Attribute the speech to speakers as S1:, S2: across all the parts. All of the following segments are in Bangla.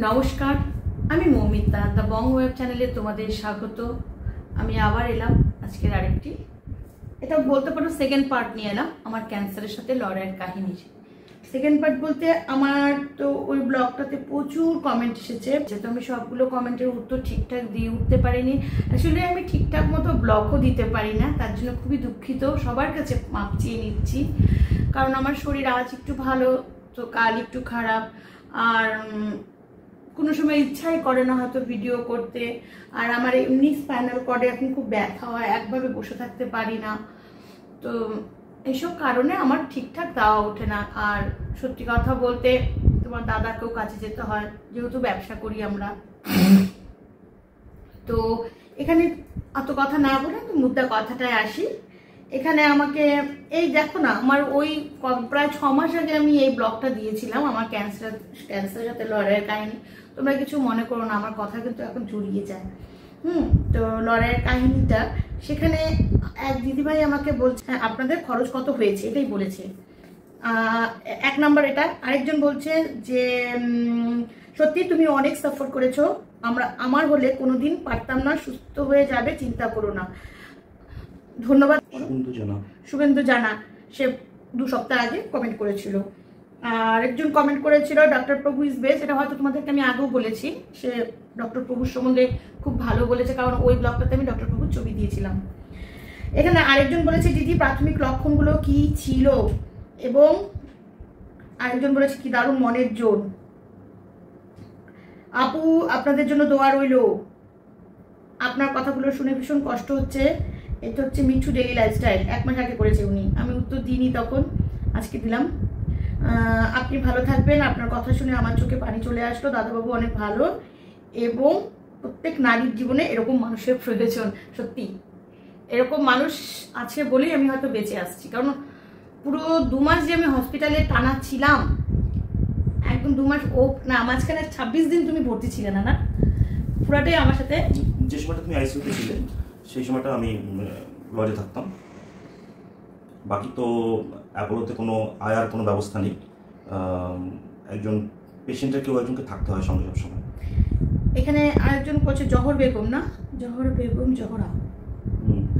S1: নমস্কার, আমি মৌমিতা দ্য বং ওয়েব চ্যানেলে তোমাদের স্বাগত। আমি আবার এলাম আজকের আরেকটি, এটা বলতে পারো সেকেন্ড পার্ট নিয়ে এলাম আমার ক্যান্সারের সাথে লড়াইয়ের কাহিনীর। সেকেন্ড পার্ট বলতে আমার তো ওই ব্লগটাতে প্রচুর কমেন্ট এসেছে, যেহেতু আমি সবগুলো কমেন্টের উত্তর ঠিকঠাক দিয়ে উঠতে পারিনি। আসলে আমি ঠিকঠাক মতো ব্লগও দিতে পারি না, তার জন্য খুবই দুঃখিত। সবার কাছে মাপ চেয়ে নিচ্ছি, কারণ আমার শরীর আজ একটু ভালো তো কাল একটু খারাপ, আর কোনো সময় ইচ্ছাই করে না হয়তো ভিডিও করতে। আর আমার এমনি স্পাইনাল কর্ডে এখন খুব ব্যথা হয়, একভাবে বসে থাকতে পারি না, তো এইসব কারণে আমার ঠিকঠাক দেওয়া ওঠে না। আর সত্যি কথা বলতে তোমার দাদাকেও কাছে যেতে হয়, যেহেতু ব্যবসা করি আমরা। তো এখানে এত কথা না বলে মুদ্রা কথাটায় আসি। এখানে আমাকে এই দেখো না, আমার ওই প্রায় 6 মাস আগে আমি এই ব্লগটা দিয়েছিলাম, আমার ক্যান্সারের সাথে লড়াইয়ের কাহিনী। তোমরা কিছু মনে করো না, আমার কথা কিন্তু এখন জড়িয়ে যায়। তো লড়াইয়ের কাহিনীটা, সেখানে এক দিদিভাই আমাকে বলছে আপনাদের খরচ কত হয়েছে, এটাই বলেছে। 1 নাম্বার এটা। আরেকজন বলছে যে সত্যি তুমি অনেক সাফার করেছো, আমার হলে কোনোদিন পারতাম না, সুস্থ হয়ে যাবে, চিন্তা করো না। ধন্যবাদ শুভেন্দু জানা, সে 2 সপ্তাহ আগে কমেন্ট করেছিল। আর একজন কমেন্ট করেছিল ডক্টর প্রভু ইজ বেস্ট, এটা হয়তো তোমাদেরকে আমি আগেও বলেছি। সে ডক্টর প্রভুর সম্বন্ধে খুব ভালো বলেছে, কারণ ওই ব্লগটাতে আমি ডক্টর প্রভুর ছবি দিয়েছিলাম। এখানে আরেকজন বলেছে দিদি প্রাথমিক লক্ষণগুলো কি ছিল, এবং আরেকজন বলেছে কি দারুণ মনের জোর। আপু আপনাদের জন্য দোয়া রইল, আপনার কথাগুলো শুনে ভীষণ কষ্ট হচ্ছে। এটা হচ্ছে মিঠু ডেইলি লাইফস্টাইল, 1 মাস আগে করেছে উনি, আমি উত্তর দিইনি তখন, আজকে দিলাম। আপনি ভালো থাকবেন, আপনার কথা শুনে আমার চোখে পানি চলে আসলো। দাদাবাবু অনেক ভালো, এবং প্রত্যেক নারীর জীবনে এরকম মানুষের প্রয়োজন। সত্যি এরকম মানুষ আছে বলেই আমি হয়তো বেঁচে আসছি, কারণ পুরো 2 মাস যে আমি হসপিটালে টানা ছিলাম, একদম 2 মাস, ও না মাঝখানে 26 দিন তুমি ভর্তি ছিলে না, পুরাটাই আমার সাথে।
S2: যে সময়টা তুমি আইসিইউতে ছিলে সেই সময়টা আমি লজে থাকতাম। বাকি তো অ্যাপোলোতে কোনো আয়ার কোনো ব্যবস্থা নেই, একজন পেশেন্টের কেউ একজনকে থাকতে হয় সঙ্গে সবসময়।
S1: এখানে আরেকজন করছে জহর বেগম, না জহর বেগম, জহরা।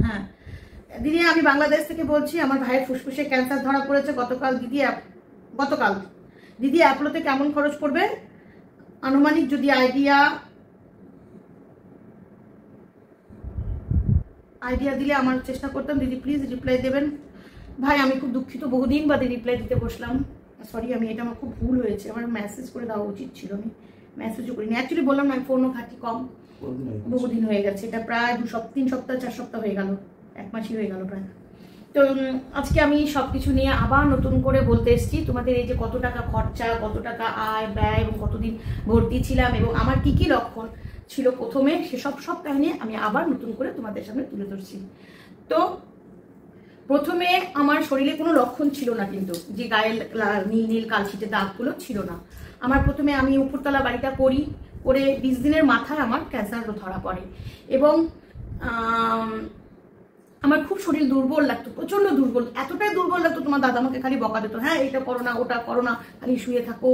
S1: হ্যাঁ দিদি, আমি বাংলাদেশ থেকে বলছি, আমার ভাইয়ের ফুসফুসে ক্যান্সার ধরা পড়েছে গতকাল দিদি অ্যাপোলোতে কেমন খরচ পড়বে আনুমানিক, যদি আইডিয়া দিলে আমার চেষ্টা করতাম। দিদি প্লিজ রিপ্লাই দেবেন। ভাই আমি খুব দুঃখিত, বহুদিন বাদে রিপ্লাই দিতে বসলাম, সরি। এটা আমার খুব ভুল হয়েছে, আমার মেসেজ করে দেওয়া উচিত ছিল, আমি মেসেজও করিনি। অ্যাকচুয়ালি বললাম না, আমি ফোনও ঘাটি কম, বহুদিন হয়ে গেছে, এটা প্রায় 3 সপ্তাহ 4 সপ্তাহ হয়ে গেল, 1 মাসই হয়ে গেল প্রায়। তো আজকে আমি সবকিছু নিয়ে আবার নতুন করে বলতে এসেছি তোমাদের। এই যে কত টাকা খরচা, কত টাকা আয় ব্যয়, এবং কতদিন ভর্তি ছিলাম, এবং আমার কি কি লক্ষণ ছিল প্রথমে, সেসব কাহিনী আমি আবার নতুন করে তোমাদের সামনে তুলে ধরছি। তো প্রথমে আমার শরীরে কোনো লক্ষণ ছিল না, কিন্তু যে গায়ে নীল নীল কালশিটে দাগগুলো ছিল না। আমার প্রথমে আমি উপরতলা বাড়িটা করে 20 দিনের মাথায় আমার ক্যান্সার ধরা পড়ে, এবং আমার খুব শরীর দুর্বল লাগতো, প্রচন্ড দুর্বল, এতটাই দুর্বল লাগতো তোমার দাদা আমাকে খালি বকা দিত, হ্যাঁ এটা করো না, ওটা করো না, খালি শুয়ে থাকো।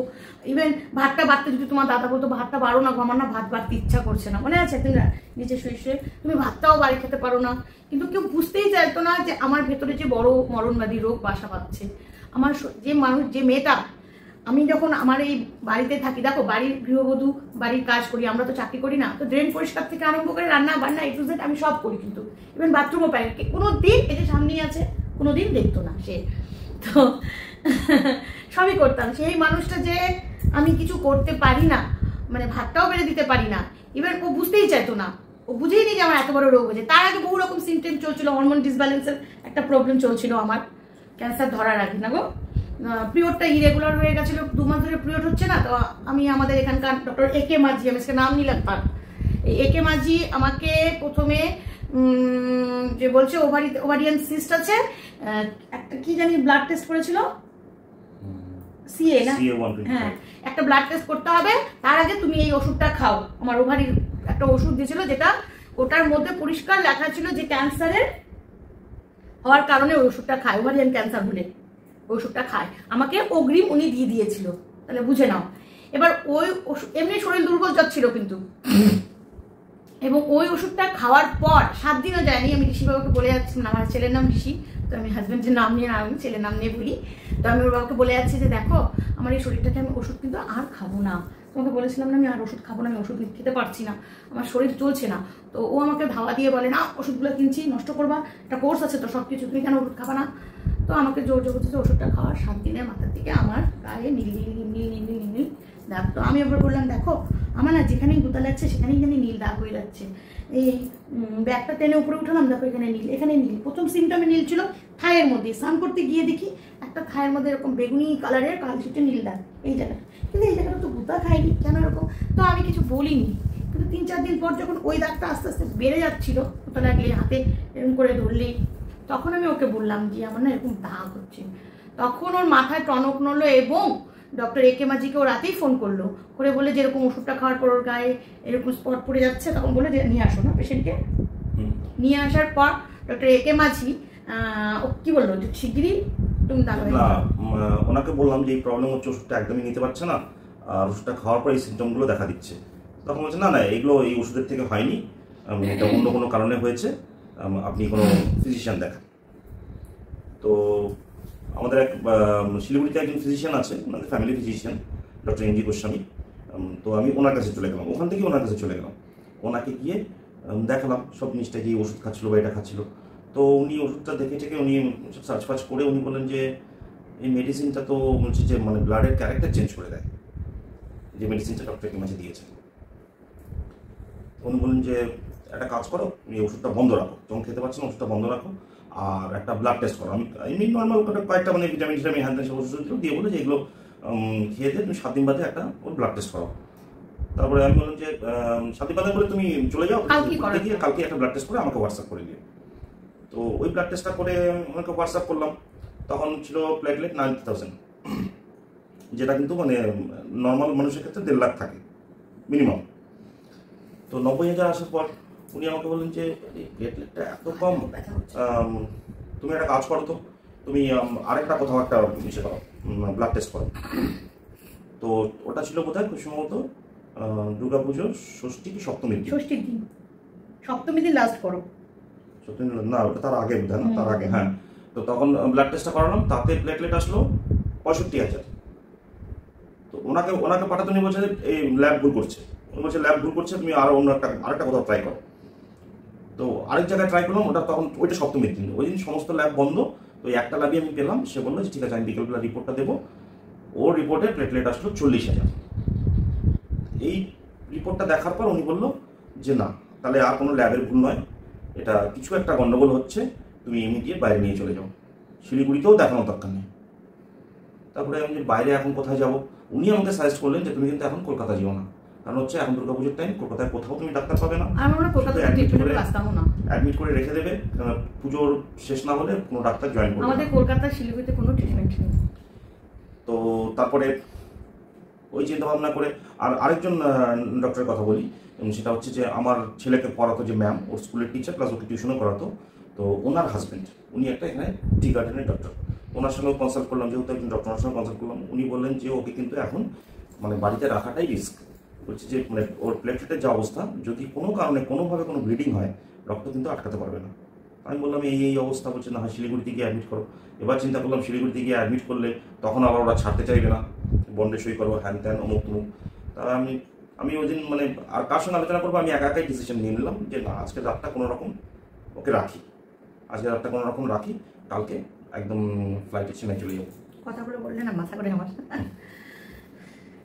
S1: ইভেন ভাতটা বাড়তে যদি তোমার দাদা বলতো ভাতটা বাড়ো না, আমার না ভাত বাড়তে ইচ্ছা করছে না, মনে আছে একদিন নিচে শুয়ে তুমি ভাতটাও বাড়ি খেতে পারো না। কিন্তু কেউ বুঝতেই চাইতো না যে আমার ভেতরে যে বড় মরণবাদী রোগ বাসা বাঁধছে। আমার যে মেয়েটা, আমি যখন আমার এই বাড়িতে থাকি, দেখো বাড়ির গৃহবধূ, বাড়ির কাজ করি, আমরা তো চাকরি করি না, তো ড্রেন পরিষ্কার থেকে আরম্ভ করে রান্না বান্না A to Z আমি সব করি, কিন্তু ইভেন বাথরুমও পাই। কোনোদিন এই যে সামনেই আছে, কোনোদিন দেখতো না সে, তো সবই করতাম। সেই মানুষটা যে আমি কিছু করতে পারি না, মানে ভাতটাও বেড়ে দিতে পারি না, ইভেন ও বুঝতেই চাইতো না, ও বুঝেই নি যে আমার এত বড় রোগ হয়েছে। তার আগে বহু রকম সিমটেম চলছিল, হরমোন ডিসব্যালেন্সের একটা প্রবলেম চলছিল আমার ক্যান্সার ধরার আগে, না গো। পিরিয়ডটা ইরেগুলার হয়ে গেছিল, 2 মাস ধরে পিরিয়ড হচ্ছে না। তো আমি আমাদের এখানকার ডক্টর একে মাঝি, আমি নাম নিলাম তার, এই একে মাঝি আমাকে প্রথমে যে বলছে ওভারিয়ান সিস্ট আছে, একটা কি জানি ব্লাড টেস্ট করেছিল, সিএ না, হ্যাঁ একটা ব্লাড টেস্ট করতে হবে, তার আগে তুমি এই ওষুধটা খাও। আমার ওভারির একটা ওষুধ দিয়েছিল, যেটা ওটার মধ্যে পরিষ্কার লেখা ছিল যে ক্যান্সারের হওয়ার কারণে ওই ওষুধটা খায়, ওভারিয়ান ক্যান্সার হলে ওষুধটা খায়। আমাকে অগ্রিম উনি দিয়ে দিয়েছিল, তাহলে বুঝে নাও। এবার ওই এমনি শরীর দুর্বল যাচ্ছিল কিন্তু, এবং ওই ওষুধটা খাওয়ার পর 7 দিনও যায়নি। আমি ঋষি বাবাকে বলে যাচ্ছিলাম, আমার ছেলের নাম ঋষি, তো আমি হাজব্যান্ডের নাম নিয়ে আমি ছেলের নাম নিয়ে বলি, তো আমি ওর বাবাকে বলে যাচ্ছি যে দেখো আমার এই শরীরটাকে আমি ওষুধ কিন্তু আর খাবো না, তোমাকে বলেছিলাম না আমি আর ওষুধ খাবো না, আমি ওষুধ খেতে পারছি না, আমার শরীর চলছে না। তো ও আমাকে ধাওয়া দিয়ে বলে না ওষুধগুলো কিনছি নষ্ট করবা, একটা কোর্স আছে তো সব কিছু, তুমি কেন ওষুধ খাবা না? তো আমাকে জোর জবরদস্তি ওষুধটা খাওয়ার 7 দিনের মাথার থেকে আমার গায়ে নীল নীল নীল নীল নীল নীল নীল দাগ। তো আমি আবার বললাম দেখো আমার না যেখানেই গুতা লাগছে সেখানেই এখানে নীল দাগ হয়ে যাচ্ছে, এই ব্যাগটা টেনে উপরে উঠালাম দেখো এখানে নীল, এখানে নীল। প্রথম সিমটমে নীল ছিল থায়ের মধ্যে, স্নান করতে গিয়ে দেখি একটা থায়ের মধ্যে এরকম বেগুনি কালারের কালশিটে নীল দাগ এই জায়গাটা, কিন্তু এই জায়গাটা তো গুতা খাইনি কেন এরকম? তো আমি কিছু বলিনি, কিন্তু 3-4 দিন পর যখন ওই দাগটা আস্তে আস্তে বেড়ে যাচ্ছিল, গুতা লাগলে হাতে এরকম করে ধরলেই, তখন আমি ওকে বললাম যে আমার না এরকম দাগ হচ্ছে। তখন ওর মাথায় টনক নড়লো এবং ডক্টর একে মাঝিকে ও রাতেই ফোন করলো, করে বলে যে এরকম ওষুধটা খাওয়ার পর ওর গায়ে এরকম স্পট পড়ে যাচ্ছে, তখন বলে যে নিয়ে আসো না পেশেন্টকে। নিয়ে আসার পর ডক্টর একে মাঝি ও কি বললো যে শিগগিরই তুমি তাহলে
S2: না, ওনাকে বললাম যে এই প্রবলেম হচ্ছে, ওষুধটা একদমই নিতে পারছে না, আর ওষুধটা খাওয়ার পর এই সিমটমগুলো দেখা দিচ্ছে। তখন বলছে না না এগুলো এই ওষুধের থেকে হয়নি, এটা অন্য কোনো কারণে হয়েছে, আপনি কোনো ফিজিশিয়ান দেখান। তো আমাদের এক শিলিগুড়িতে একজন ফিজিশিয়ান আছে, মানে family physician, doctor N G Goswami. তো আমি ওনার কাছে চলে গেলাম, ওখান থেকে ওনার কাছে চলে গেলাম, ওনাকে গিয়ে দেখালাম সব জিনিসটা, যে ওষুধ খাচ্ছিল বা এটা খাচ্ছিল। তো উনি ওষুধটা দেখে টেকে উনি সার্চ ফার্চ করে উনি বললেন যে এই মেডিসিনটা তো বলছে যে মানে ব্লাডের ক্যারেক্টার চেঞ্জ করে দেয়, যে মেডিসিনটা ডক্টর একে মাঝি দিয়েছে। উনি বললেন যে একটা কাজ করো, তুমি ওষুধটা বন্ধ রাখো, যখন খেতে পারছো না ওষুধটা বন্ধ রাখো, আর একটা ব্লাড টেস্ট করো। আমি এমনি নর্মাল কয়েকটা মানে ভিটামিন হ্যান্ড সব ওষুধ দিয়ে বলে যে এগুলো খেয়ে দিয়ে তুমি 7 দিন বাদে একটা ওর ব্লাড টেস্ট করো। তারপরে আমি বললাম যে 7 দিন বাদে বলে তুমি চলে যাও, গিয়ে কালকে একটা ব্লাড টেস্ট করে আমাকে হোয়াটসঅ্যাপ করে দিও। তো ওই ব্লাড টেস্টটা করে ওনাকে হোয়াটসঅ্যাপ করলাম, তখন ছিল প্লেটলেট 90,000, যেটা কিন্তু মানে নর্মাল মানুষের ক্ষেত্রে 1.5 লাখ থাকে মিনিমাম। তো 90,000 আসার পর উনি আমাকে বললেন যে এই প্লেটলেটটা এত কম, তুমি একটা কাজ করো, তো তুমি আরেকটা কোথাও একটা ইসে করো, ব্লাড টেস্ট করো। তো ওটা ছিল বোধহয় খুব সম্ভবত দুর্গাপুজোর ষষ্ঠী কি সপ্তমীর দিন,
S1: সপ্তমী দিন লাস্ট করো,
S2: সপ্তমী না ওটা তার আগে বোধহয় না, তার আগে হ্যাঁ। তো তখন ব্লাড টেস্টটা করালাম, তাতে প্লেটলেট আসলো 65,000। তো ওনাকে পাঠাতে উনি বলছে এই ল্যাব ভুল করছে, উনি বলছে ল্যাব ভুল করছে, তুমি আরো অন্য আরেকটা কোথাও ট্রাই করো। তো আরেক জায়গায় ট্রাই করলাম, তখন ওইটা সপ্তমীর দিন, ওই দিন সমস্ত ল্যাব বন্ধ। তো একটা ল্যাবই আমি পেলাম, সে বললো যে ঠিক আছে আমি বিকেলবেলা রিপোর্টটা দেবো। ওর রিপোর্টে প্লেটলেট আসলো 40,000। এই রিপোর্টটা দেখার পর উনি বললো যে না তাহলে আর কোনো ল্যাবের ভুল নয়, এটা কিছু একটা গন্ডগোল হচ্ছে, তুমি ইমিডিয়েট বাইরে নিয়ে চলে যাও, শিলিগুড়িতেও দেখানোর দরকার নেই। তারপরে আমি যে বাইরে এখন কোথায় যাব, উনি আমাকে সাজেস্ট করলেন যে তুমি কিন্তু এখন কলকাতা যেও না, কারণ হচ্ছে এখন দুর্গাপুজোর টাইম, কলকাতায় কোথাও তুমি ডাক্তার পাবে না, অ্যাডমিট করে রেখে দেবে, কারণ পুজোর শেষ না হলে কোনো ডাক্তার জয়েন করবে।
S1: আমাদের কলকাতা শিলিগুড়িতে কোনো ট্রিটমেন্ট নেই।
S2: তো তারপরে ওই চিন্তা ভাবনা করে আরেকজন ডক্টরের কথা বলি, সেটা হচ্ছে যে আমার ছেলেকে পড়াতো যে ম্যাম, ওর স্কুলের টিচার প্লাস ওকে টিউশনও করাতো। তো ওনার হাজব্যান্ড উনি একটা এখানে টি গার্ডেনের ডক্টর, ওনার সঙ্গে কনসাল্ট করলাম, যেহেতু একজন ডক্টরের সঙ্গে কনসাল্ট করলাম। উনি বললেন যে ওকে কিন্তু এখন মানে বাড়িতে রাখাটাই রিস্ক, বলছে যে মানে ওর প্লেটলেটের যে অবস্থা, যদি কোনো কারণে কোনোভাবে কোনো ব্লিডিং হয় রক্ত কিন্তু আটকাতে পারবে না। আমি বললাম এই অবস্থা, বলছে না হয় শিলিগুড়িতে গিয়ে অ্যাডমিট করো। এবার চিন্তা করলাম শিলিগুড়িতে গিয়ে অ্যাডমিট করলে তখন আবার ওরা ছাড়তে চাইবে না, বন্ডে সই করবো হ্যান ত্যান অমুক তমুক। তারা আমি ওই দিন মানে আর কার সঙ্গে আলোচনা করবো, আমি একাই ডিসিশন নিয়ে নিলাম যে না আজকের রাতটা কোনো রকম ওকে রাখি, আজকের রাতটা কোনো রকম রাখি, কালকে একদম ফ্লাইটে চেন্নাই চলে যাবো।
S1: কথাগুলো বললে না মাথা করে আমার।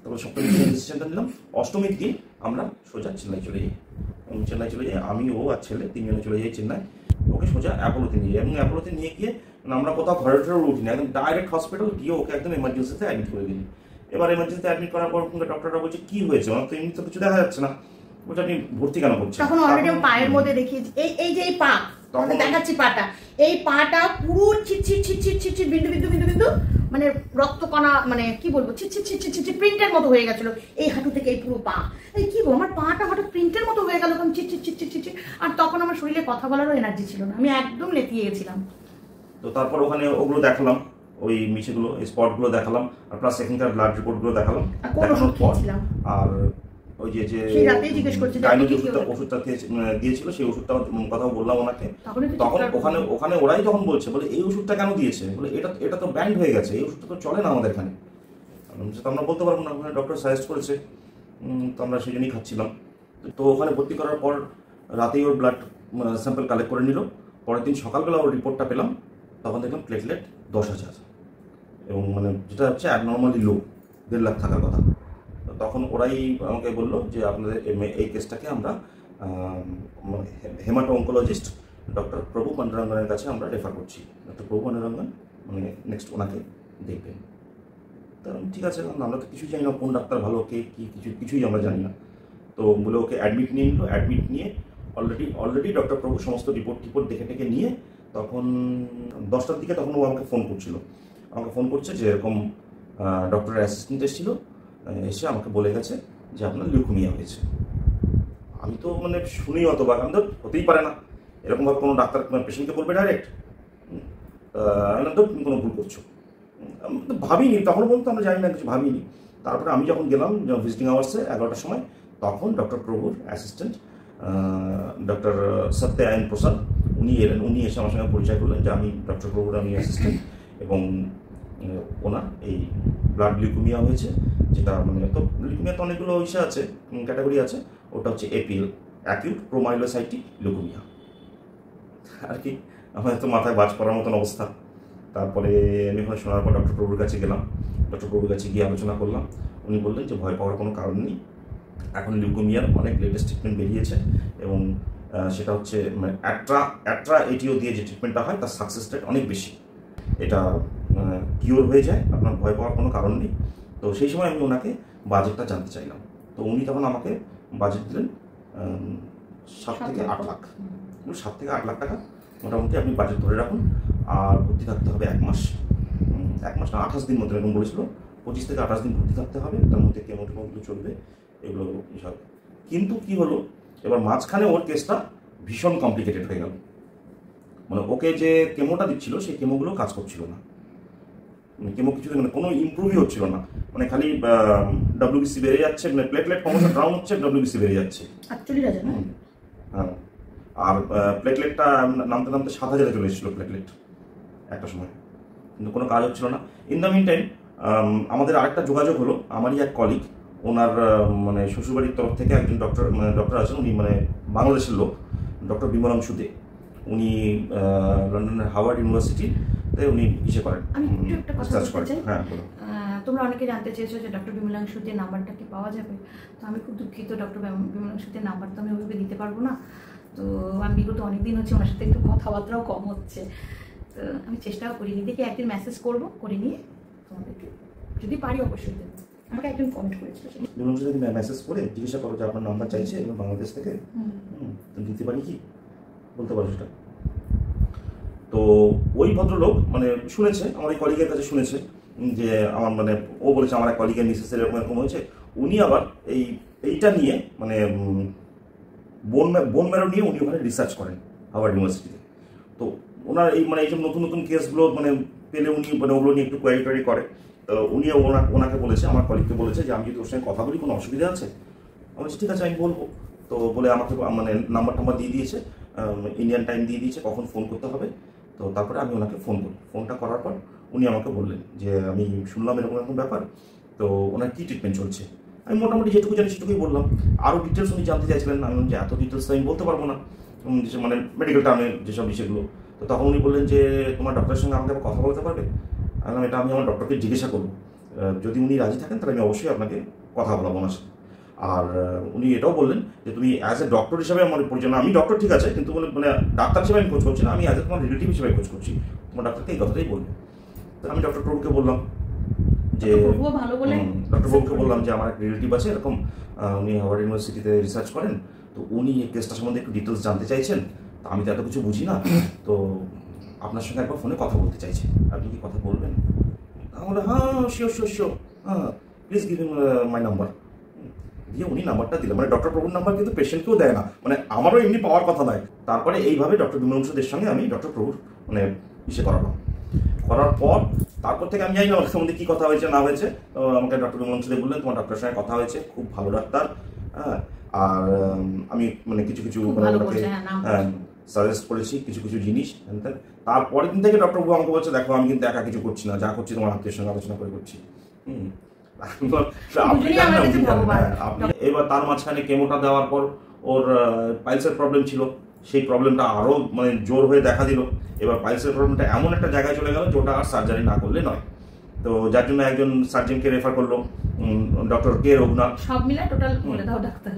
S2: তারপর সপ্তমীর দিন ডিসিশনটা নিলাম, অষ্টমীর দিন আমরা সোজা চেন্নাই চলে যাই। আমি ও আর ছেলে 3 জনে চলে যাই চেন্নাই, ওকে সোজা অ্যাপোলোতে নিয়ে যাই। এবং অ্যাপোলোতে নিয়ে গিয়ে আমরা কোথাও ঘরে উঠি না, একদম ডাইরেক্ট হসপিটাল গিয়ে ওকে একদম এমার্জেন্সিতে অ্যাডমিট করে দিই। এবার এমার্জেন্সিতে অ্যাডমিট করার পর ডক্টররা বলছে কি হয়েছে, আমার তো এমনি তো কিছু দেখা যাচ্ছে না, বলছে আপনি ভর্তি কেন করছেন?
S1: তখন অলরেডি পায়ের মধ্যে দেখিয়েছি এই যে এই পা দেখাচ্ছি, পাটা এই পাটা পুরো ছিট বিন্দু বিন্দু বিন্দু বিন্দু মানে রক্তকণা, মানে কি বলবো ছিট প্রিন্টের মতো হয়ে গেছিল এই হাঁটু থেকে এই পুরো পা। এই কি বলবো আমার পাটা হঠাৎ প্রিন্টের মতো হয়ে গেল, তখন চিট। আর তখন আমার শরীরে কথা বলারও এনার্জি ছিল না, আমি একদম লেতিয়ে গেছিলাম।
S2: তো তারপর ওখানে ওগুলো দেখালাম, ওই মিশেগুলো স্পটগুলো দেখালাম, আর প্লাস এখানকার ব্লাড রিপোর্টগুলো দেখালাম।
S1: দেখানোর পর
S2: আর ওই যে ওষুধটা দিয়েছিল সেই ওষুধটার কথাও বললাম ওনাকে। তখন ওখানে ওরাই যখন বলছে বলে এই ওষুধটা কেন দিয়েছে, বলে এটা তো ব্যান্ড হয়ে গেছে, এই ওষুধটা তো চলে না আমাদের এখানে। সেটা আমরা বলতে পারবো না, ওখানে ডক্টর সাজেস্ট করেছে, তো আমরা সেই জন্যই খাচ্ছিলাম। তো ওখানে ভর্তি করার পর রাতেই ওর ব্লাড স্যাম্পল কালেক্ট করে নিল। পরের দিন সকালবেলা ওর রিপোর্টটা পেলাম, তখন দেখলাম প্লেটলেট 10,000, এবং মানে যেটা হচ্ছে অ্যাবনর্মালি লো, 1.5 লাখ থাকার কথা। তখন ওরাই আমাকে বললো যে আপনাদের এই কেসটাকে আমরা হেমাটো অঙ্কোলজিস্ট ডক্টর প্রভু পান্ডুরঙ্গনের কাছে আমরা রেফার করছি। ডক্টর প্রভু পান্ডুরঙ্গন মানে নেক্সট ওনাকে দেখবেন। তো ঠিক আছে, আমরা তো কিছুই জানি না কোন ডাক্তার ভালো, কে কী কিছুই আমরা জানি না। তো বলে ওকে অ্যাডমিট নিয়ে নিল। অ্যাডমিট নিয়ে অলরেডি ডক্টর প্রভু সমস্ত রিপোর্ট দেখে নিয়ে তখন 10টার দিকে তখন ও আমাকে ফোন করছে যে এরকম ডক্টরের অ্যাসিস্ট্যান্ট এসেছিল, এসে আমাকে বলে গেছে যে আপনার লিউকেমিয়া হয়েছে। আমি তো মানে শুনি অতবার, আমি তো হতেই পারে না এরকমভাবে কোনো ডাক্তার পেশেন্টকে বলবে ডাইরেক্ট, আমি তো তুমি কোনো ভুল করছো। আমি তো ভাবিনি, তখন বলতো আমরা জানি না, কিছু ভাবিনি। তারপরে আমি যখন গেলাম ভিজিটিং আওয়ার্সে 11টার সময়, তখন ডক্টর প্রভুর অ্যাসিস্ট্যান্ট ডক্টর সত্যায়ন প্রসাদ উনি এলেন। উনি এসে আমার সঙ্গে পরিচয় করলেন যে আমি ডক্টর প্রভুর আমি অ্যাসিস্ট্যান্ট, এবং ওনার এই ব্লাড লিউকেমিয়া হয়েছে, যেটা মানে তো লিউকেমিয়া তো অনেকগুলো ইসে আছে, ক্যাটাগরি আছে, ওটা হচ্ছে এপিএল, অ্যাকিউট প্রোমাইলোসাইটিক লিউকেমিয়া আর কি। আমার তো মাথায় বাজ পড়ার মতন অবস্থা। তারপরে আমি ওখানে শোনার পর ডক্টর প্রভুর কাছে গেলাম। ডক্টর প্রভুর কাছে গিয়ে আলোচনা করলাম। উনি বললেন যে ভয় পাওয়ার কোনো কারণ নেই, এখন লিউকেমিয়ার অনেক লেটেস্ট ট্রিটমেন্ট বেরিয়েছে, এবং সেটা হচ্ছে মানে অ্যাট্রা এটিও দিয়ে যে ট্রিটমেন্টটা হয় তার সাকসেস রেট অনেক বেশি, এটা কিওর হয়ে যায়, আপনার ভয় পাওয়ার কোনো কারণ নেই। তো সেই সময় আমি ওনাকে বাজেটটা জানতে চাইলাম। তো উনি তখন আমাকে বাজেট দিলেন 7 থেকে 8 লাখ, 7 থেকে 8 লাখ টাকা মোটামুটি আপনি বাজেট ধরে রাখুন। আর ভর্তি থাকতে হবে 1 মাস, 1 মাস না 28 দিন মতো এরকম বলেছিল, 25 থেকে 28 দিন ভর্তি থাকতে হবে, তার মধ্যে কেমোগুলো চলবে, এগুলো সব। কিন্তু কি হলো, এবার মাঝখানে ওর কেসটা ভীষণ কমপ্লিকেটেড হয়ে গেল। মানে ওকে যে কেমোটা দিচ্ছিল সেই কেমোগুলো কাজ করছিল না, কেমো কিছু মানে কোনো ইমপ্রুভই হচ্ছিল না, মানে খালি ডব্লিউবিসি বেড়ে যাচ্ছে, মানে প্লেটলেট ক্রমশ ডাউন হচ্ছে, ডব্লিউবিসি বেড়ে যাচ্ছে। হ্যাঁ, আর প্লেটলেটটা নামতে 7,000-এ চলে এসেছিল প্লেটলেট একটা সময়, কিন্তু কোনো কাজ হচ্ছিল না। ইন দ্য মিন টাইম আমাদের আরেকটা যোগাযোগ হলো, আমারই এক কলিগ, ওনার মানে শ্বশুরবাড়ির তরফ থেকে একজন ডক্টর আছেন, উনি মানে বাংলাদেশের লোক, ডক্টর বিমলাংশু দে। উনি লন্ডনের হাওয়ার্ড ইউনিভার্সিটিতে উনি ইসে করেন, রিসার্চ করেন। হ্যাঁ,
S1: তোমরা অনেকে জানতে চেয়েছো যে ডক্টর বিমলাংশু দে নাম্বারটা কি পাওয়া যাবে। তো আমি খুব দুঃখিত, ডক্টর বিমলাংশু দে নাম্বার তো আমি ওইভাবে দিতে পারবো না। তো আমি বিগত অনেকদিন হচ্ছে ওনার সাথে একটু কথাবার্তাও কম হচ্ছে, তো আমি চেষ্টাও করিনি, দেখি একদিন মেসেজ করে নিয়ে তোমাদেরকে যদি পারি অবশ্যই দেবো। আমাকে একজন কমেন্ট করেছিল,
S2: যদি মেসেজ করে জিজ্ঞাসা করো যে আপনার নাম্বার চাইছে এবং বাংলাদেশ থেকে, তো দিতে পারি কি, বলতে পারো সেটা। তো ওই ভদ্রলোক মানে শুনেছে, আমার এই কলিগের কাছে শুনেছে যে আমার মানে ও বলেছে আমার এক কলিগের মিসেসের এরকম হয়েছে। উনি আবার এইটা নিয়ে মানে বোন ম্যারো নিয়ে উনি ওখানে রিসার্চ করেন হাওয়ার্ড ইউনিভার্সিটিতে। তো ওনার এই মানে এইসব নতুন কেসগুলো মানে পেলে উনি মানে ওগুলো নিয়ে একটু কোয়ারি করে। উনি ওনাকে বলেছে, আমার কলিগকে বলেছে যে আমি যদি ওর সঙ্গে কথা বলি কোনো অসুবিধা আছে। আমি বলছি ঠিক আছে আমি বলবো। তো বলে আমাকে মানে নাম্বার দিয়ে দিয়েছে, ইন্ডিয়ান টাইম দিয়ে দিয়েছে কখন ফোন করতে হবে। তো তারপরে আমি ওনাকে ফোন করি। ফোনটা করার পর উনি আমাকে বললেন যে আমি শুনলাম এরকম ব্যাপার, তো ওনার কী ট্রিটমেন্ট চলছে। আমি মোটামুটি যেটুকু জানি সেটুকুই বললাম। আরও ডিটেলস উনি জানতে চাইছিলেন, আমি যে এত ডিটেলস আমি বলতে পারবো না, মানে মেডিকেল টার্মের যেসব বিষয়গুলো। তো তখন উনি বললেন যে তোমার ডক্টরের সঙ্গে আমাকে কথা বলতে পারবে। এটা আমি আমার ডক্টরকে জিজ্ঞাসা করবো, যদি উনি রাজি থাকেন তাহলে আমি অবশ্যই আপনাকে কথা বলাবো ওনার সাথে। আর উনি এটাও বললেন যে তুমি অ্যাজ এ ডক্টর হিসাবে আমার পরিচয়, আমি ডক্টর ঠিক আছে, কিন্তু মানে ডাক্তার হিসেবে আমি খোঁজ করছি না, আমি অ্যাজ এ তোমার রিলেটিভ হিসেবে খোঁজ করছি, তোমার ডাক্তারকে এই কথাটাই বলবে। তো আমি ডক্টর প্রভুকে বললাম যে ডক্টর প্রভুকে বললাম যে আমার এক রিলেটিভ আছে এরকম, উনি হাওয়ার্ড ইউনিভার্সিটিতে রিসার্চ করেন, তো উনি এই কেসটা সম্বন্ধে একটু ডিটেলস জানতে চাইছেন। তো আমি তো এত কিছু বুঝি না, তো আপনার সঙ্গে একবার ফোনে কথা বলতে চাইছি, আপনি কি কথা বলবেন? আমরা হ্যাঁ শিওর, হ্যাঁ please give him my number. দিয়ে উনি নাম্বারটা দিলেন, মানে ডক্টর প্রভুর নাম্বার কিন্তু পেশেন্টকেও দেয় না, মানে আমারও এমনি পাওয়ার কথা নয়। তারপরে এইভাবে ডক্টর বিমলাংশুদের সঙ্গে আমি ডক্টর প্রভুর মানে ইসে করার পর তারপর থেকে আমি জানি না ওর সম্বন্ধে কি কথা হয়েছে না হয়েছে, তো আমাকে ডক্টর বিমল সাহেব বললেন তোমার ডক্টরের সঙ্গে কথা হয়েছে, খুব ভালো ডাক্তার। হ্যাঁ, আর আমি মানে কিছু কিছু সাজেস্ট করেছি কিছু কিছু জিনিস। তারপরের দিন থেকে ডক্টর বাবু আমাকে বলছে দেখো আমি কিন্তু একা কিছু করছি না, যা করছি তোমার আত্মীয়ের সঙ্গে আলোচনা করে করছি। এবার তার মাঝখানে কেমোটা দেওয়ার পর ওর পাইলসের প্রবলেম ছিল, সেই প্রবলেমটা আরো মানে জোর হয়ে দেখা দিল। এবার পাইলসের প্রবলেমটা এমন একটা জায়গায় চলে গেল যেটা আর সার্জারি না করলে নয়। তো যার জন্য একজন সার্জনকে রেফার করলো, ডক্টর কে রঘুনাথ,
S1: সব মিলে টোটাল বলে দাও ডাক্তার,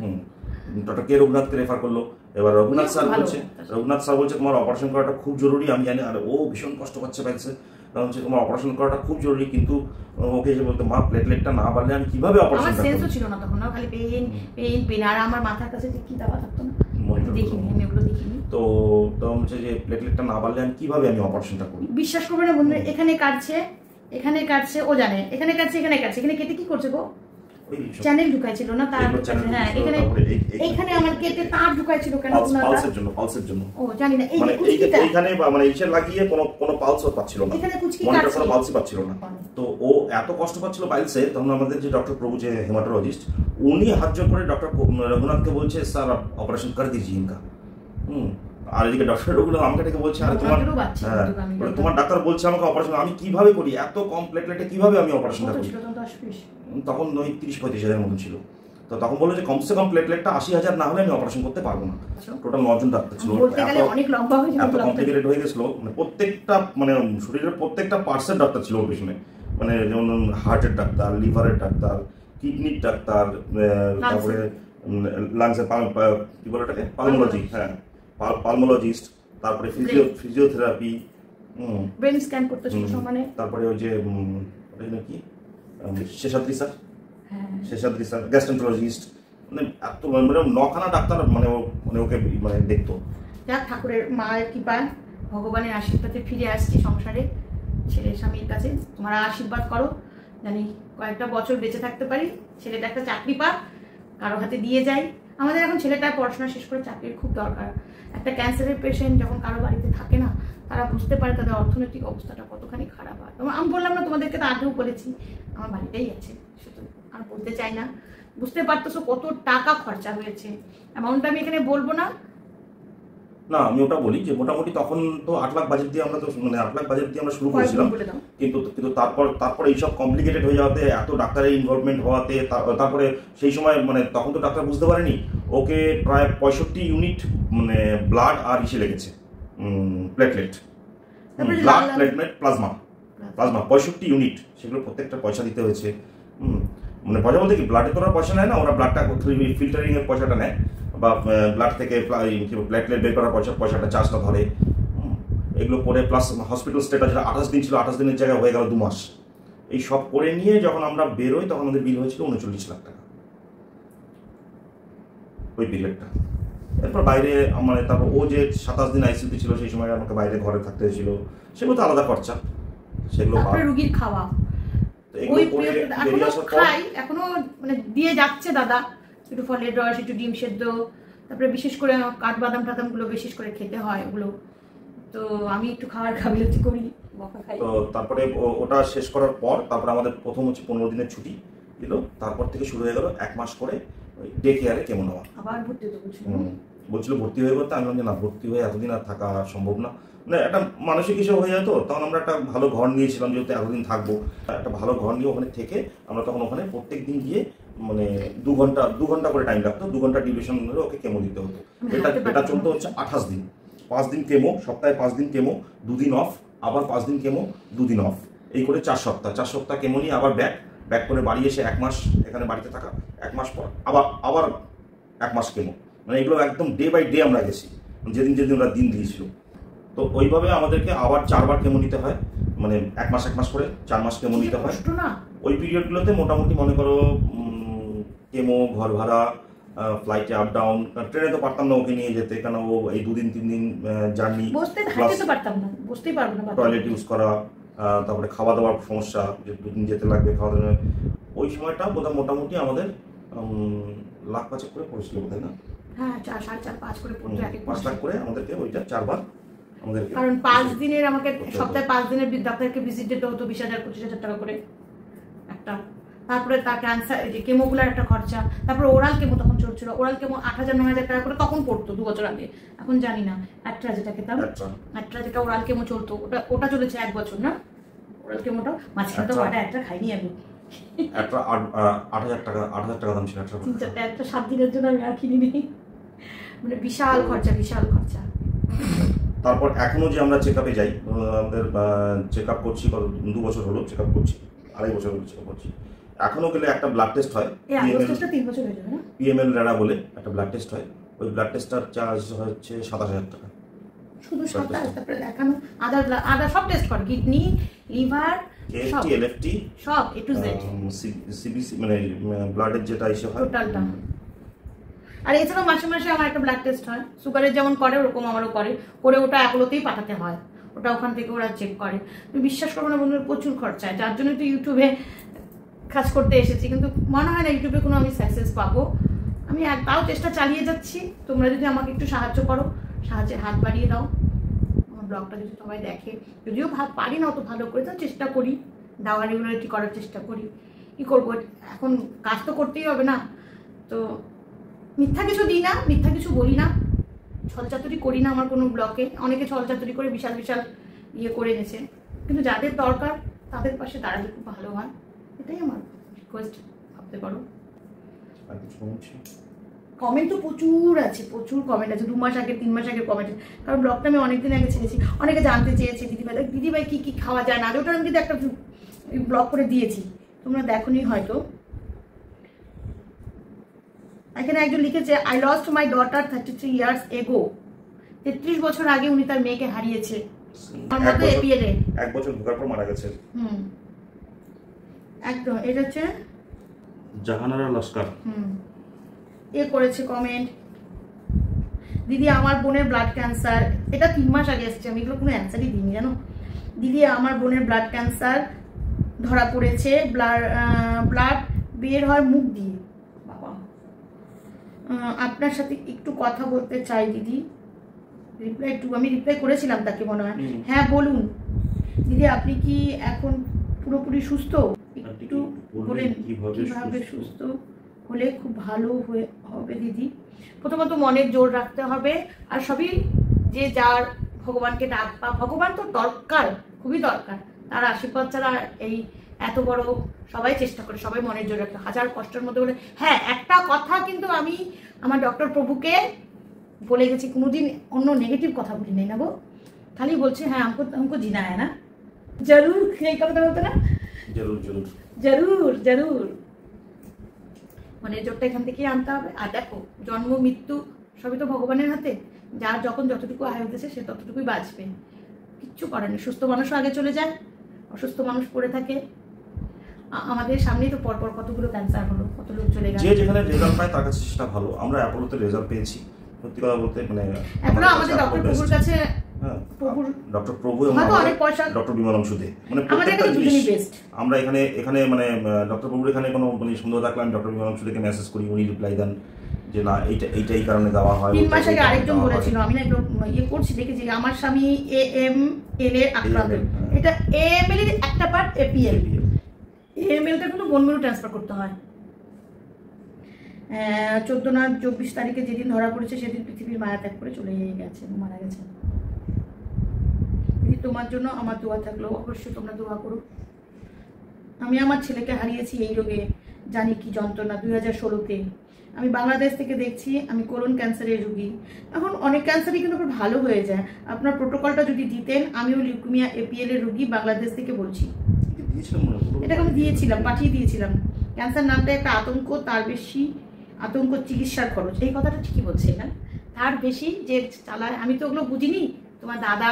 S2: ডক্টর কে রঘুনাথকে রেফার করলো। এবার রঘুনাথ স্যার বলছে তোমার অপারেশন করাটা খুব জরুরি। আমি জানি, আর ও ভীষণ কষ্ট পাচ্ছে পাইলসে, কারণ হচ্ছে তোমার অপারেশন করাটা খুব জরুরি। কিন্তু ওকে এসে বলতে মা প্লেটলেটটা না বাড়লে আমি কিভাবে অপারেশন করব? আমার সেন্সও ছিল না তখন, না খালি পেইন আর আমার মাথার কাছে যে কি দাবা থাকতো না, দেখিনি আমি ওগুলো দেখিনি। তো হচ্ছে যে প্লেটলেটটা না বাড়লে আমি কিভাবে অপারেশনটা করব? বিশ্বাস করবে না বন্ধুরা, এখানে কাটছে ও জানে, এখানে কাটছে এখানে কেটে কি করছে গো? চ্যানেল ঢুকাইছিল না তার, হ্যাঁ এখানে আমার কেটে তার ঢুকাইছিল কেন? পালসের জন্য ও জানি না, এইখানে মানে ইসে লাগিয়ে কোনো পালসও পাচ্ছিল না, এখানে কুচকি কাটছে, কোনো পালসই পাচ্ছিল না। তো ও এত কষ্ট পাচ্ছিল পাইলসে, তখন আমাদের যে ডক্টর প্রভু যে হেমাটোলজিস্ট, উনি হাত জোর করে ডক্টর রঘুনাথকে বলছে স্যার অপারেশন করে দিয়েছি ইনকা। আর এদিকে ডক্টর রঘুনাথ আমাকে ডেকে বলছে আরে তোমার ডাক্তার বলছে আমাকে অপারেশন, আমি কিভাবে করি? এত কম প্লেটলেটে কিভাবে আমি অপারেশনটা করি? তখন 30-35 মতো ছিল। তো তখন বললো যে কমসে কম প্লেটলেটটা 80,000 না হলে আমি অপারেশন করতে পারবো না। টোটাল 9 জন ডাক্তার ছিল, এত কমপ্লিকেটেড হয়ে গেছিল, মানে প্রত্যেকটা মানে শরীরের প্রত্যেকটা পার্টসের ডাক্তার ছিল ওর পিছনে, মানে যেমন হার্টের ডাক্তার, লিভারের ডাক্তার, কিডনির ডাক্তার, তারপরে লাংসের কি বলে ওটাকে পালমোলজি, হ্যাঁ পালমোলজিস্ট, তারপরে ফিজিওথেরাপি, ব্রেন স্ক্যান করতে ছিল সমানে, তারপরে ওই যে কি শেষাদ্রি স্যার গ্যাস্ট্রোন্টারোলজিস্ট, মানে এত মানে 9খানা ডাক্তার মানে ওকে মানে দেখতো। যাক ঠাকুরের মায়ের কৃপায় ভগবানের আশীর্বাদে ফিরে আসছি সংসারে, ছেলে স্বামীর কাছে। তোমরা আশীর্বাদ করো জানি কয়েকটা বছর বেঁচে থাকতে পারি, ছেলেটা একটা চাকরি পাক, কারো হাতে দিয়ে যাই। আমাদের এখন ছেলেটা পড়াশোনা শেষ করে চাকরির খুব দরকার। একটা ক্যান্সারের পেশেন্ট যখন কারো বাড়িতে থাকে না, তারা বুঝতে পারে তাদের অর্থনৈতিক অবস্থাটা কতখানি খারাপ হয়। আমি বললাম না তোমাদেরকে, তো আগেও বলেছি আমার বাড়িতেই আছে, শুধু আর বলতে চাই না। বুঝতে পারতেছো কত টাকা খরচা হয়েছে, অ্যামাউন্টটা আমি এখানে বলবো না। আমি ওটা বলি যে মোটামুটি তখন তো 8 লাখ বাজেট দিয়ে আমরা তো মানে 8 লাখ বাজেট দিয়ে আমরা শুরু করেছিলাম, কিন্তু তারপর এইসব কমপ্লিকেটেড হয়ে যাওয়াতে, এত ডাক্তারের ইনভলভমেন্ট হওয়াতে, তারপরে সেই সময় মানে তখন তো ডাক্তার বুঝতে পারেনি ওকে প্রায় 65 ইউনিট মানে ব্লাড আর ইসে লেগেছে, platelet, blood platelet plasma 65 unit, সেগুলো প্রত্যেকটা পয়সা দিতে হয়েছে। মানে পয়সা বলতে কি, ব্লাডে তোরা পয়সা নেয় না, ওরা ব্লাডটা ফিল্টারিং এর পয়সাটা নেয়, বা ব্লাড থেকে প্লেটলেট বের করার পয়সাটা চার্জটা ধরে, এগুলো করে প্লাস হসপিটাল স্টেটা যেটা 28 দিন ছিল, 28 দিনের জায়গায় হয়ে গেল 2 মাস। এই সব করে নিয়ে যখন আমরা বেরোই তখন আমাদের বিল হয়েছিল 39 লাখ টাকা ওই পিরিয়ডটা। এরপর বাইরে মানে তারপর ও যে 27 দিন আইসিইউতে ছিল, সেই সময় আমাকে বাইরে ঘরে থাকতে হয়েছিল, সেগুলো তো আলাদা খরচা, সেগুলো রুগীর খাওয়া এখনো মানে দিয়ে যাচ্ছে দাদা, একটু ফলের রস, একটু ডিম সেদ্ধ, তারপরে বিশেষ করে কাঠবাদাম টাদামগুলো বিশেষ করে খেতে হয় ওগুলো। তো আমি একটু খাওয়ার গাফিলতি করি, বকা খাই। তো তারপরে ওটা শেষ করার পর তারপরে আমাদের প্রথম হচ্ছে 15 দিনের ছুটি দিল, তারপর থেকে শুরু হয়ে গেল 1 মাস করে ডে কেয়ারে কেমন নেওয়া। আবার ভর্তি হতে বলছিল ভর্তি হয়ে করতে, আমি বললাম যে না, ভর্তি হয়ে এতদিন আর থাকা সম্ভব না, মানে একটা মানসিক হিসেবে হয়ে যেত। তখন আমরা একটা ভালো ঘর নিয়েছিলাম, যেহেতু এতদিন থাকবো, একটা ভালো ঘর নিয়ে ওখানে থেকে আমরা তখন ওখানে প্রত্যেক দিন গিয়ে মানে 2 ঘন্টা করে টাইম লাগতো, 2 ঘন্টা ডিউরেশন ধরে ওকে কেমো দিতে হতো। এটা চলতে হচ্ছে 28 দিন, 5 দিন কেমো, সপ্তাহে 5 দিন কেমো, 2 দিন অফ, আবার 5 দিন কেমো, 2 দিন অফ, এই করে 4 সপ্তাহ কেমো নিয়ে আবার ব্যাক করে বাড়ি এসে 1 মাস এখানে বাড়িতে থাকা, 1 মাস পর আবার 1 মাস কেমো, মানে এগুলো একদম ডে বাই ডে আমরা গেছি, যেদিন ওরা দিন দিয়েছিল। তো ওইভাবে আমাদেরকে আবার 4 বার কেমো নিতে হয়, মানে 1 মাস করে 4 মাস কেমো নিতে হয়। ওই পিরিয়ডগুলোতে মোটামুটি মনে করো কেমো, ঘর ভাড়া, ফ্লাইটে আপ ডাউন, ট্রেনে তো পারতাম না ওকে নিয়ে যেতে, কারণ ও এই 2 দিন 3 দিন জার্নি, টয়লেট ইউজ করা, তারপরে খাওয়া দাওয়ার সমস্যা, যে 2 দিন যেতে লাগবে খাওয়া দাওয়া, ওই সময়টা মোটামুটি আমাদের লাখ 5 করে পড়েছিল বোধ হয় না? হ্যাঁ, 4.5 করে পড়তো, 5 লাখ করে আমাদেরকে ওইটা 4 বার আমাদেরকে,
S1: কারণ 5 দিনের আমাকে সপ্তাহে 5 দিনের ডাক্তারকে ভিজিট দিতে হতো 20,000 25,000 টাকা করে একটা। তারপরে তার ক্যান্সার যে কেমোগুলার একটা খরচা, তারপরে ওরাল কেমো তখন চলছিল, ওরাল কেমো 8,000 9,000 টাকা করে তখন পড়তো 2 বছর আগে, এখন জানি না। অ্যাট্রা যেটা খেতাম, অ্যাট্রা যেটা ওরাল কেমো চলতো, ওটা চলেছে 1 বছর না ওরাল কেমোটা। মাঝখানে তো অ্যাট্রা খাইনি আমি,
S2: অ্যাট্রা 8,000 টাকা দাম ছিল
S1: একটা 7 দিনের জন্য আমি আর কিনিনি, মানে বিশাল খরচা, বিশাল খরচা।
S2: তারপর এখনো যে আমরা চেকআপে যাই, আমাদের চেকআপ করছি 2 বছর হলো চেকআপ করছি, 2.5 বছর হলো চেকআপ করছি। এখনো গেলে একটা ব্লাড টেস্ট হয়, পিএমএল রেডা বলে একটা ব্লাড টেস্ট হয়, ওই ব্লাড টেস্টটার চার্জ হচ্ছে 27,000 টাকা।
S1: শুধু 27? তারপরে দেখানো আদার সব টেস্ট করে, কিডনি, লিভার,
S2: এএফটি, এলএফটি
S1: সব এ টু জেড,
S2: সিবিসি মানে ব্লাডের যেটা এসে হয়
S1: টোটালটা। আর এছাড়াও মাসে মাসে আমার একটা ব্লাড টেস্ট হয়, সুগারের যেমন করে ওরকম আমারও করে, ওটা অ্যাপোলোতেই পাঠাতে হয়, ওটা ওখান থেকে ওরা চেক করে। বিশ্বাস করবো না বন্ধুরা, প্রচুর খরচা, যার জন্য তো ইউটিউবে কাজ করতে এসেছি, কিন্তু মনে হয় না ইউটিউবে কোনো আমি সাকসেস পাবো। আমি তাও চেষ্টা চালিয়ে যাচ্ছি, তোমরা যদি আমাকে একটু সাহায্য করো, সাহায্যের হাত বাড়িয়ে দাও, আমার ব্লগটা যদি সবাই দেখে, যদিও পারি না অত ভালো করে, তো চেষ্টা করি, দেওয়ার রেগুলারিটি করার চেষ্টা করি। কি করবো, এখন কাজ তো করতেই হবে না, তো মিথ্যা কিছু দিই না, মিথ্যা কিছু বলি না, ছলচাতুরি করি না আমার কোনো ব্লগে। অনেকে ছলচাতুরি করে বিশাল বিশাল ইয়ে করে এনেছে, কিন্তু যাদের দরকার তাদের পাশে দাঁড়ালে খুব ভালো হয়, এটাই আমার রিকোয়েস্ট, ভাবতে পারো। কমেন্ট তো প্রচুর আছে, প্রচুর কমেন্ট আছে, 2 মাস আগে 3 মাস আগের কমেন্ট, কারণ ব্লগটা আমি অনেকদিন আগে ছেড়েছি। অনেকে জানতে চেয়েছে দিদিভাই কি কি খাওয়া যায় না, ওটা আমি কিন্তু একটা ব্লগ করে দিয়েছি, তোমরা দেখোনি হয়তো। এখানে একজন লিখেছে, I lost my daughter 33 years ago. 33 বছর আগে উনি তার মেয়েকে হারিয়েছে, আমার মতো এপিএল এ
S2: 1 বছর ভোগার পর মারা গেছে।
S1: একদম, এটা হচ্ছে
S2: জাহানারা লস্কর
S1: এ করেছে কমেন্ট, দিদি আমার বোনের ব্লাড ক্যান্সার, এটা 3 মাস আগে এসেছে, আমি এগুলো কোনো অ্যান্সারই দিইনি জানো। দিদি আমার বোনের ব্লাড ক্যান্সার ধরা পড়েছে, ব্লাড বের হয় মুখ দিয়ে, বাবা আপনার সাথে একটু কথা বলতে চাই দিদি। আমি রিপ্লাই করেছিলাম তাকে মনে হয়, হ্যাঁ বলুন দিদি, আপনি কি এখন পুরোপুরি সুস্থ? একটু বলেন কিভাবে সুস্থ হলে খুব ভালো হবে দিদি। প্রথমত মনের জোর রাখতে হবে, আর সবই যে যার ভগবানকে ডাকবা, ভগবান তো দরকার, খুবই দরকার, তার আশীর্বাদ ছাড়া এই এত বড় সবাই চেষ্টা করে, সবাই মনের জোর রাখতে, হাজার কষ্টের মধ্যে বলে। হ্যাঁ একটা কথা কিন্তু আমি আমার ডক্টর প্রভুকে বলে গেছি, কোনোদিন অন্য নেগেটিভ কথা বলি নাই না গো, খালি বলছে হ্যাঁ हमको जीना है ना, জরুর, এই কথাটা বলতে না, জরুর জরুর, মানে জোরটা এখান থেকেই আনতে হবে। আর দেখো জন্ম মৃত্যু সবই তো ভগবানের হাতে, যার যখন যতটুকু আয় হতেছে সে ততটুকুই বাঁচবে, কিচ্ছু করার নেই। সুস্থ মানুষও আগে চলে যায়, অসুস্থ মানুষ পড়ে থাকে। আমাদের সামনেই তো পরপর কতগুলো ক্যান্সার হলো, কত লোক চলে গেল।
S2: যে যেখানে রেজাল্ট পায় তার কাছে সেটা ভালো। আমরা অ্যাপোলোতে রেজাল্ট পেয়েছি, সত্যি কথা বলতে, মানে
S1: এখনো আমাদের ডক্টর প্রভুর কাছে,
S2: ডক্টর প্রভু এবং ডক্টর বিমলম সুদে, মানে প্রত্যেকটা জিনিস আমরা এখানে মানে ডক্টর প্রভুর এখানে কোনো মানে সুন্দর থাকলে আমি ডক্টর বিমলম সুদেকে মেসেজ করি, উনি রিপ্লাই দেন যে না এইটাই কারণে দেওয়া হয়।
S1: 3 মাস আগে আরেকজন বলেছিল, আমি না ইয়ে করছি দেখেছি, আমার স্বামী AML এর আক্রান্ত, এটা AML এর একটা পার্ট APL, AML টা কিন্তু বোন মেরু ট্রান্সফার করতে হয়। 14 না 24 তারিখে যেদিন ধরা পড়েছে সেদিন পৃথিবীর মায়া ত্যাগ করে চলে গেছে, মারা গেছে। তোমার জন্য আমার দোয়া থাকলো, অবশ্যই তোমরা দোয়া করো। আমি আমার ছেলেকে হারিয়েছি এই রোগে, জানি কি যন্ত্রণা। 2016-তে আমি বাংলাদেশ থেকে দেখছি, আমি কোলন ক্যান্সারের রোগী। এখন অনেক ক্যান্সারই কিন্তু ভালো হয়ে যায়, আপনার প্রোটোকলটা যদি দিতেন। আমিও লিউকেমিয়া APL এর রোগী, বাংলাদেশ থেকে বলছি। এটাকে আমি দিয়েছিলাম, পাঠিয়ে দিয়েছিলাম। ক্যান্সার নামটা একটা আতঙ্ক, তার বেশি আতঙ্ক চিকিৎসার খরচ। এই কথাটা ঠিকই বলছে না, তার বেশি যে চালায়। আমি তো ওগুলো বুঝিনি, তোমার দাদা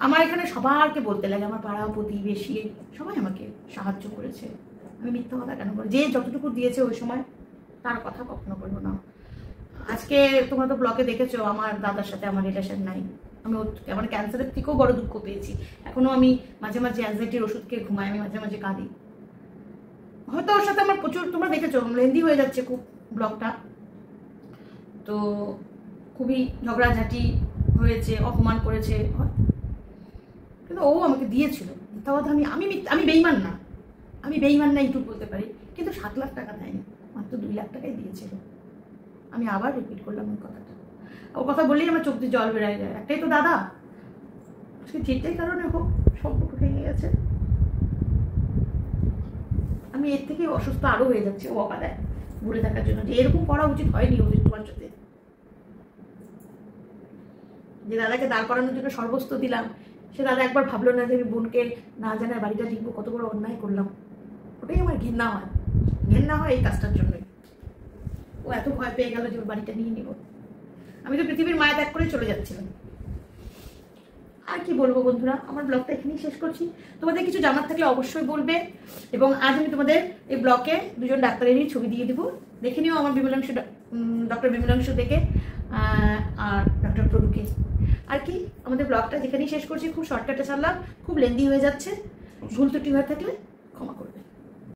S1: আমার এখানে সবারকে বলতে লাগে, আমার পাড়া প্রতিবেশী সবাই আমাকে সাহায্য করেছে। আমি মিথ্যা কথা কেন বলি, যে যতটুকু দিয়েছে ওই সময় তার কথা কখনো বলবো না। আজকে তোমরা তো ব্লগে দেখেছো আমার দাদার সাথে আমার রিলেশন নাই, আমি আমার ক্যান্সারের থেকেও বড় দুঃখ পেয়েছি। এখনো আমি মাঝে মাঝে অ্যাংজাইটির ওষুধ খেয়ে ঘুমাই, আমি মাঝে মাঝে কাঁদি। হয়তো ওর সাথে আমার প্রচুর, তোমরা দেখেছো লেন্দি হয়ে যাচ্ছে খুব ব্লগটা, তো খুবই ঝগড়াঝাঁটি হয়েছে, অপমান করেছে, কিন্তু ও আমাকে দিয়েছিল। মিথ্যা কথা আমি বেইমান না, আমি বেইমান না এইটুকু বলতে পারি, কিন্তু 7 লাখ টাকা দেয়নি, মাত্র 2 লাখ টাকাই দিয়েছিল। আমি আবার রিপিট করলাম ওই কথাটা। ও কথা বললেই আমার চোখ দিয়ে জল বেড়ায় যায়। একটাই তো দাদা, সে যেটাই কারণে হোক সম্পর্ক ভেঙে গেছে। আমি এর থেকে অসুস্থ আরো হয়ে যাচ্ছি ও বকা দেয় ঘুরে থাকার জন্য, যে এরকম করা উচিত হয়নি ওদের তোমার সাথে। যে দাদাকে দাঁড় করানোর জন্য সর্বস্ব দিলাম, সে দাদা একবার ভাবলো না যে আমি বোনকে না জানায় বাড়িটা লিখবো, কত বড় অন্যায় করলাম। ওটাই আমার ঘেন্না হয় এই কাজটার জন্যই। ও এত ভয় পেয়ে গেল যে ওর বাড়িটা নিয়ে নিব। আমি তো পৃথিবীর মায়া ত্যাগ করে চলে যাচ্ছিলাম। আর কি বলবো বন্ধুরা, আমার ব্লগটা এখানেই শেষ করছি। তোমাদের কিছু জানার থাকলে অবশ্যই বলবে। এবং আজ আমি তোমাদের এই ব্লগে 2জন ডাক্তারেরই ছবি দিয়ে দিব, দেখে নিও আমার বিমলাংশু, ডক্টর বিমলাংশু দেখে, আর ডক্টর প্রদুকে। আর কি, আমাদের ব্লগটা যেখানেই শেষ করছি। খুব শর্টকাটে ছাড়লাম, খুব লেন্দি হয়ে যাচ্ছে, ভুল ত্রুটি হয়ে থাকলে ক্ষমা করবে।